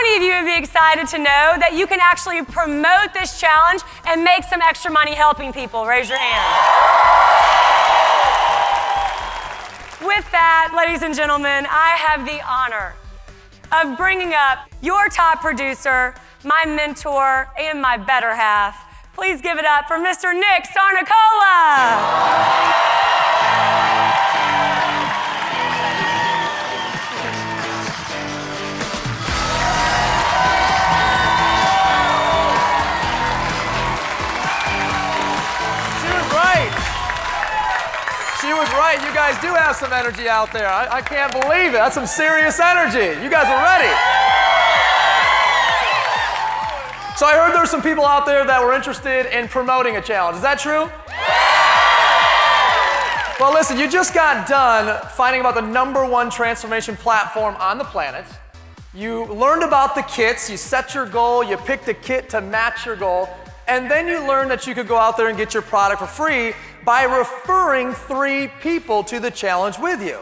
many of you would be excited to know that you can actually promote this challenge and make some extra money helping people? Raise your hand. With that, ladies and gentlemen, I have the honor of bringing up your top producer, my mentor, and my better half. Please give it up for Mr. Nick Sarnicola. She was right. You guys do have some energy out there. I can't believe it. That's some serious energy. You guys are ready. So I heard there's some people out there that were interested in promoting a challenge. Is that true? Well, listen, you just got done finding about the #1 transformation platform on the planet. You learned about the kits. You set your goal. You picked a kit to match your goal. And then you learned that you could go out there and get your product for free by referring 3 people to the challenge with you.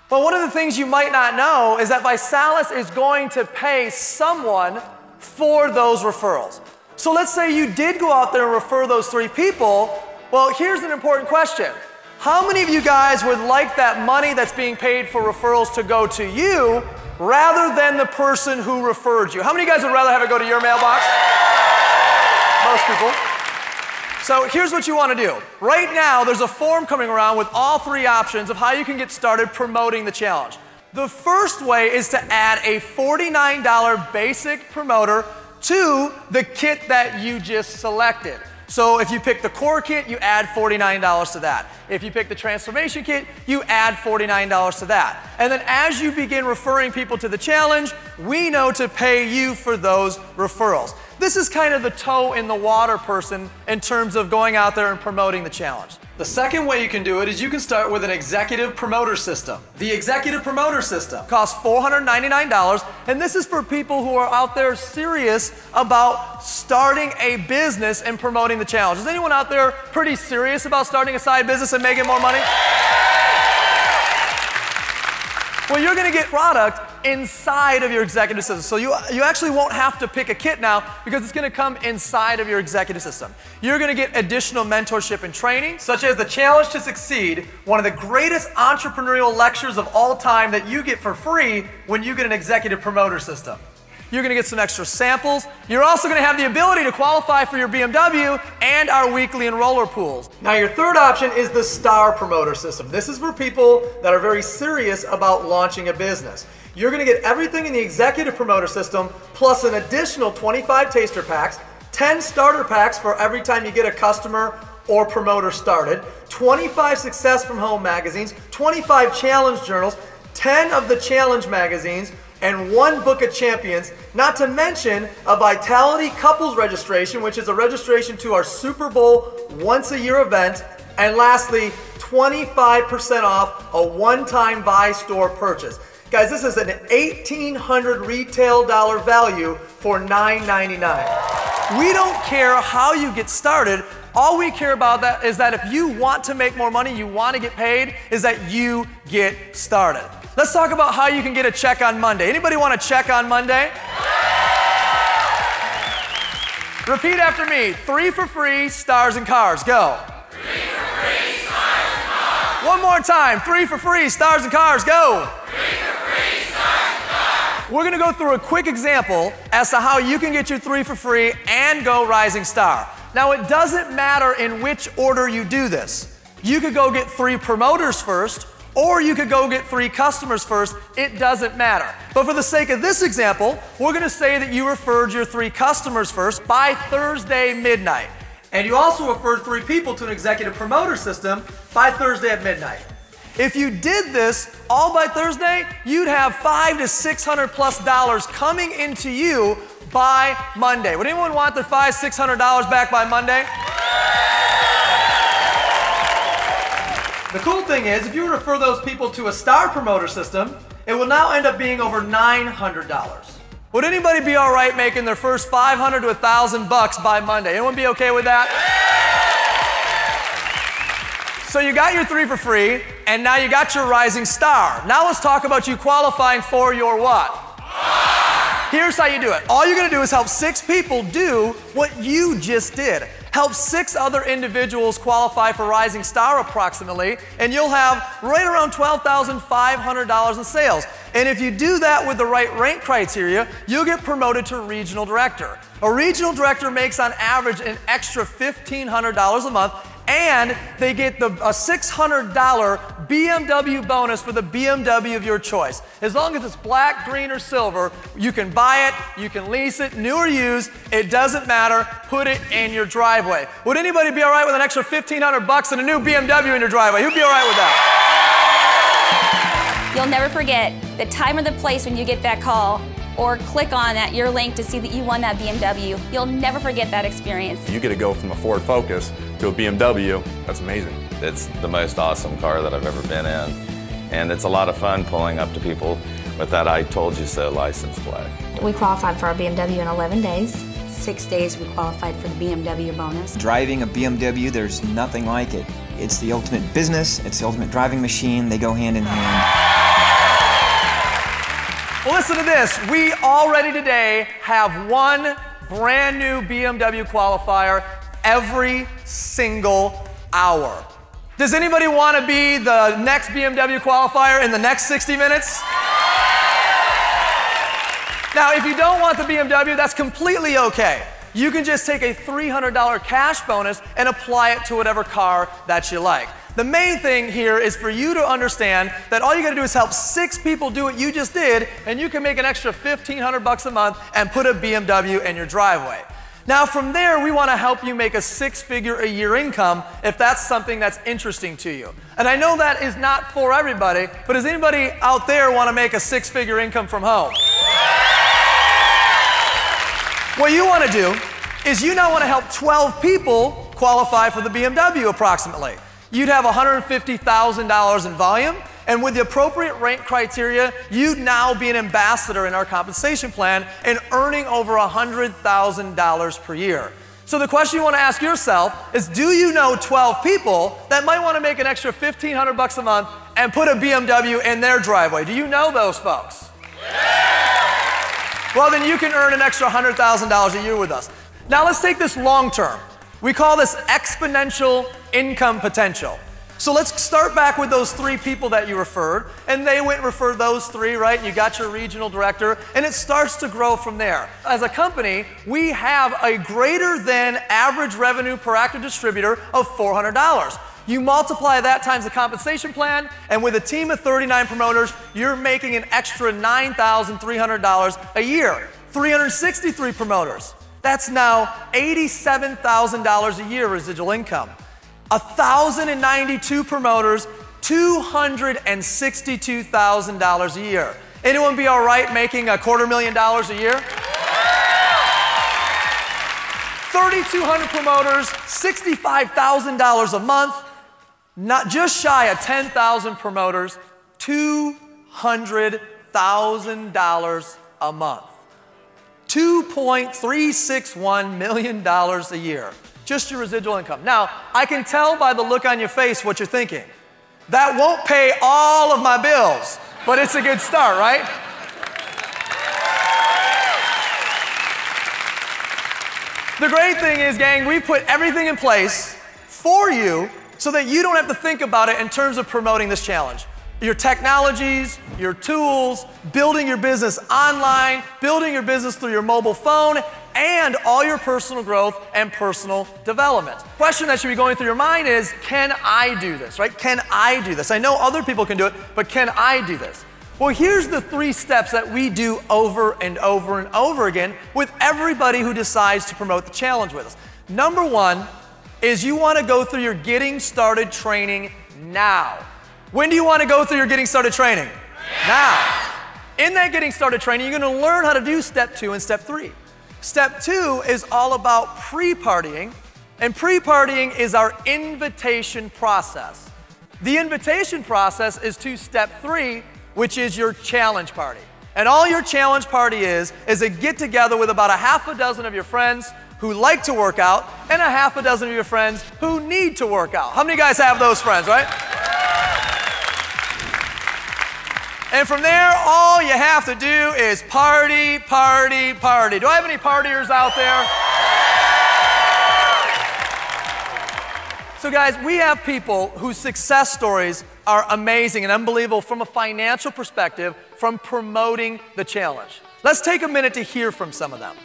But one of the things you might not know is that ViSalus is going to pay someone for those referrals. So let's say you did go out there and refer those 3 people. Well, here's an important question. How many of you guys would like that money that's being paid for referrals to go to you rather than the person who referred you? How many of you guys would rather have it go to your mailbox? Most people. So here's what you want to do. Right now, there's a form coming around with all 3 options of how you can get started promoting the challenge. The first way is to add a $49 basic promoter to the kit that you just selected. So if you pick the core kit, you add $49 to that. If you pick the transformation kit, you add $49 to that. And then as you begin referring people to the challenge, we know to pay you for those referrals. This is kind of the toe in the water person in terms of going out there and promoting the challenge. The second way you can do it is you can start with an executive promoter system. The executive promoter system costs $499, and this is for people who are out there serious about starting a business and promoting the challenge. Is anyone out there pretty serious about starting a side business and making more money? Well, you're going to get product inside of your executive system. So you actually won't have to pick a kit now because it's going to come inside of your executive system. You're going to get additional mentorship and training, such as the Challenge to Succeed, one of the greatest entrepreneurial lectures of all time that you get for free when you get an executive promoter system. You're going to get some extra samples. You're also going to have the ability to qualify for your BMW and our weekly enroller pools. Now your third option is the Star Promoter System. This is for people that are very serious about launching a business. You're going to get everything in the Executive Promoter System plus an additional 25 taster packs, 10 starter packs for every time you get a customer or promoter started, 25 Success from Home magazines, 25 challenge journals, 10 of the challenge magazines, and 1 book of champions, not to mention a Vitality Couples registration, which is a registration to our Super Bowl once-a-year event, and lastly, 25% off a one-time Vi store purchase. Guys, this is an $1,800 retail dollar value for $9.99. We don't care how you get started. All we care about is that if you want to make more money, you want to get paid, is that you get started. Let's talk about how you can get a check on Monday. Anybody want a check on Monday? Repeat after me. 3 for free, stars and cars. Go. 3 for free, stars and cars. One more time. 3 for free, stars and cars. Go. 3 for free, stars and cars. We're going to go through a quick example as to how you can get your 3 for free and go Rising Star. Now, it doesn't matter in which order you do this. You could go get 3 promoters first, or you could go get 3 customers first. It doesn't matter. But for the sake of this example, we're going to say that you referred your 3 customers first by Thursday midnight. And you also referred 3 people to an executive promoter system by Thursday at midnight. If you did this all by Thursday, you'd have $500 to $600+ coming into you by Monday. Would anyone want their $500, $600 back by Monday? The cool thing is, if you refer those people to a Star Promoter System, it will now end up being over $900. Would anybody be all right making their first $500 to $1,000 by Monday? Anyone be okay with that? So you got your 3 for free, and now you got your Rising Star. Now let's talk about you qualifying for your what? Here's how you do it. All you're gonna do is help 6 people do what you just did. Help 6 other individuals qualify for Rising Star approximately, and you'll have right around $12,500 in sales. And if you do that with the right rank criteria, you'll get promoted to regional director. A regional director makes on average an extra $1,500 a month, and they get a $600 BMW bonus for the BMW of your choice. As long as it's black, green, or silver, you can buy it, you can lease it, new or used, it doesn't matter, put it in your driveway. Would anybody be all right with an extra $1,500 and a new BMW in your driveway? Who'd be all right with that? You'll never forget the time or the place when you get that call or click on your link to see that you won that BMW. You'll never forget that experience. You get to go from a Ford Focus to a BMW. That's amazing. It's the most awesome car that I've ever been in. And it's a lot of fun pulling up to people with that "I told you so" license plate. We qualified for our BMW in 11 days. 6 days we qualified for the BMW bonus. Driving a BMW, there's nothing like it. It's the ultimate business, it's the ultimate driving machine. They go hand in hand. Well, listen to this. We already today have one brand new BMW qualifier every single hour. Does anybody want to be the next BMW qualifier in the next 60 minutes? Now, if you don't want the BMW, that's completely okay. You can just take a $300 cash bonus and apply it to whatever car that you like. The main thing here is for you to understand that all you got to do is help 6 people do what you just did, and you can make an extra $1,500 a month and put a BMW in your driveway. Now from there, we want to help you make a 6-figure-a-year income if that's something that's interesting to you. And I know that is not for everybody, but does anybody out there want to make a 6-figure income from home? What you want to do is you now want to help 12 people qualify for the BMW approximately. You'd have $150,000 in volume, and with the appropriate rank criteria, you'd now be an ambassador in our compensation plan and earning over $100,000 per year. So the question you want to ask yourself is, do you know 12 people that might want to make an extra $1,500 a month and put a BMW in their driveway? Do you know those folks? Well, then you can earn an extra $100,000 a year with us. Now let's take this long term. We call this exponential income potential. So let's start back with those 3 people that you referred, and they went and referred those 3, right? You got your regional director, and it starts to grow from there. As a company, we have a greater than average revenue per active distributor of $400. You multiply that times the compensation plan, and with a team of 39 promoters, you're making an extra $9,300 a year. 363 promoters. That's now $87,000 a year residual income. 1,092 promoters, $262,000 a year. Anyone be all right making $250,000 a year? 3,200 promoters, $65,000 a month. Not just shy of 10,000 promoters, $200,000 a month. $2.361 million a year. Just your residual income. Now, I can tell by the look on your face what you're thinking. That won't pay all of my bills, but it's a good start, right? The great thing is, gang, we've put everything in place for you so that you don't have to think about it in terms of promoting this challenge. Your technologies, your tools, building your business online, building your business through your mobile phone, and all your personal growth and personal development. The question that should be going through your mind is, can I do this, right? Can I do this? I know other people can do it, but can I do this? Well, here's the 3 steps that we do over and over and over again with everybody who decides to promote the challenge with us. Number 1 is you want to go through your getting started training now. When do you want to go through your getting started training? Now. In that getting started training, you're going to learn how to do step 2 and step 3. Step 2 is all about pre-partying, and pre-partying is our invitation process. The invitation process is to step 3, which is your challenge party. And all your challenge party is a get-together with about a half a dozen of your friends who like to work out and a half a dozen of your friends who need to work out. How many guys have those friends, right? And from there, all you have to do is party, party, party. Do I have any partiers out there? So guys, we have people whose success stories are amazing and unbelievable from a financial perspective from promoting the challenge. Let's take a minute to hear from some of them.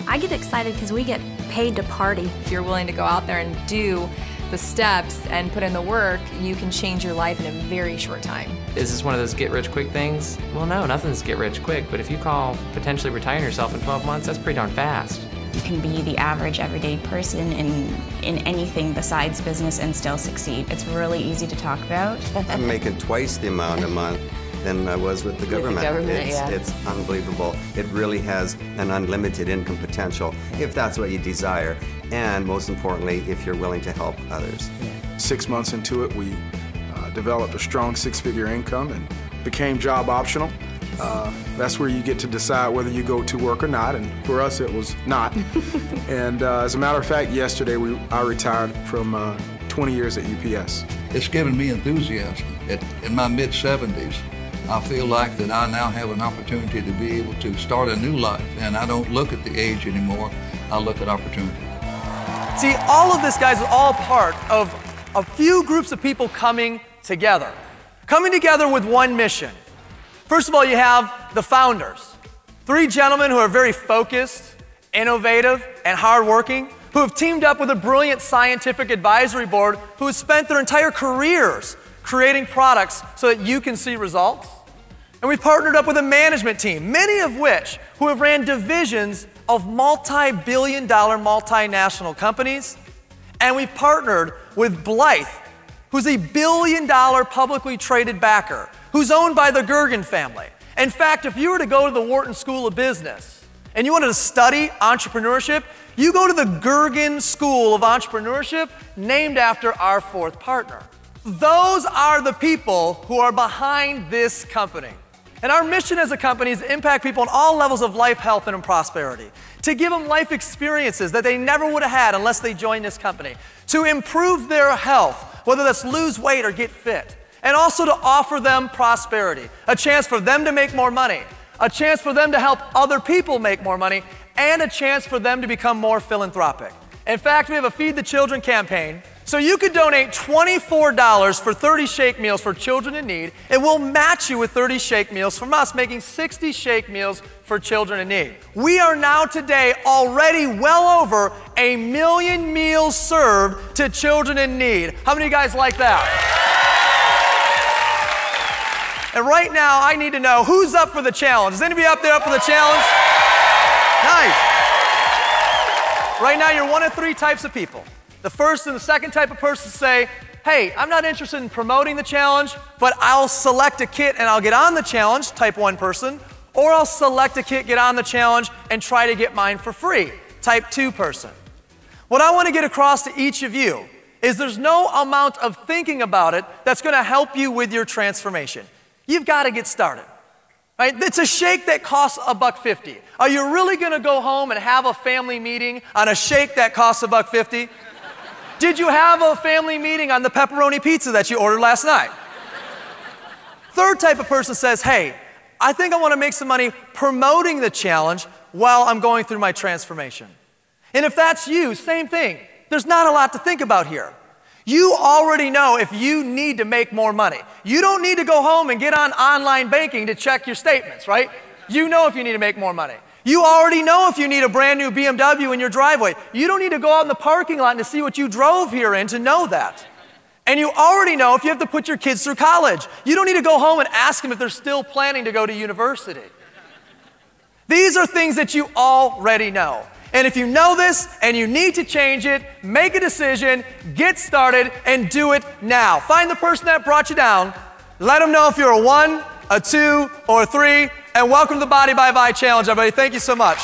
I get excited because we get paid to party. If you're willing to go out there and do the steps and put in the work, you can change your life in a very short time. Is this one of those get-rich-quick things? Well, no, nothing's get-rich-quick, but if you call potentially retiring yourself in 12 months, that's pretty darn fast. You can be the average, everyday person in anything besides business and still succeed. It's really easy to talk about. I'm making twice the amount a month than I was with the government. It's unbelievable. It really has an unlimited income potential if that's what you desire, and most importantly, if you're willing to help others. 6 months into it, we developed a strong six-figure income and became job optional. That's where you get to decide whether you go to work or not, and for us it was not. And as a matter of fact, yesterday I retired from 20 years at UPS. It's given me enthusiasm. In my mid-70s, I feel like that I now have an opportunity to be able to start a new life, and I don't look at the age anymore, I look at opportunity. See, all of this, guys, is all part of a few groups of people coming together with one mission. First of all, you have the founders. 3 gentlemen who are very focused, innovative, and hardworking, who have teamed up with a brilliant scientific advisory board who has spent their entire careers creating products so that you can see results. And we've partnered up with a management team, many of which who have ran divisions of multi-billion-dollar multinational companies. And we've partnered with Blythe, who's a billion-dollar publicly traded backer, who's owned by the Gergen family. In fact, if you were to go to the Wharton School of Business and you wanted to study entrepreneurship, you go to the Gergen School of Entrepreneurship, named after our 4th partner. Those are the people who are behind this company. And our mission as a company is to impact people on all levels of life, health, and prosperity, to give them life experiences that they never would have had unless they joined this company, to improve their health, whether that's lose weight or get fit, and also to offer them prosperity, a chance for them to make more money, a chance for them to help other people make more money, and a chance for them to become more philanthropic. In fact, we have a Feed the Children campaign. So you could donate $24 for 30 shake meals for children in need, and we'll match you with 30 shake meals from us, making 60 shake meals for children in need. We are now today already well over 1 million meals served to children in need. How many of you guys like that? And right now, I need to know who's up for the challenge. Is anybody up there up for the challenge? Nice. Right now, you're one of 3 types of people. The first and the second type of person say, hey, I'm not interested in promoting the challenge, but I'll select a kit and I'll get on the challenge, type 1 person, or I'll select a kit, get on the challenge, and try to get mine for free, type 2 person. What I want to get across to each of you is there's no amount of thinking about it that's going to help you with your transformation. You've got to get started. Right? It's a shake that costs $1.50. Are you really going to go home and have a family meeting on a shake that costs $1.50? Did you have a family meeting on the pepperoni pizza that you ordered last night? Third type of person says, hey, I think I want to make some money promoting the challenge while I'm going through my transformation. And if that's you, same thing. There's not a lot to think about here. You already know if you need to make more money. You don't need to go home and get on online banking to check your statements, right? You know if you need to make more money. You already know if you need a brand new BMW in your driveway. You don't need to go out in the parking lot and to see what you drove here in to know that. And you already know if you have to put your kids through college. You don't need to go home and ask them if they're still planning to go to university. These are things that you already know. And if you know this and you need to change it, make a decision, get started, and do it now. Find the person that brought you down. Let them know if you're a 1, a 2, or a 3, and welcome to the Body by Vi Challenge, everybody. Thank you so much.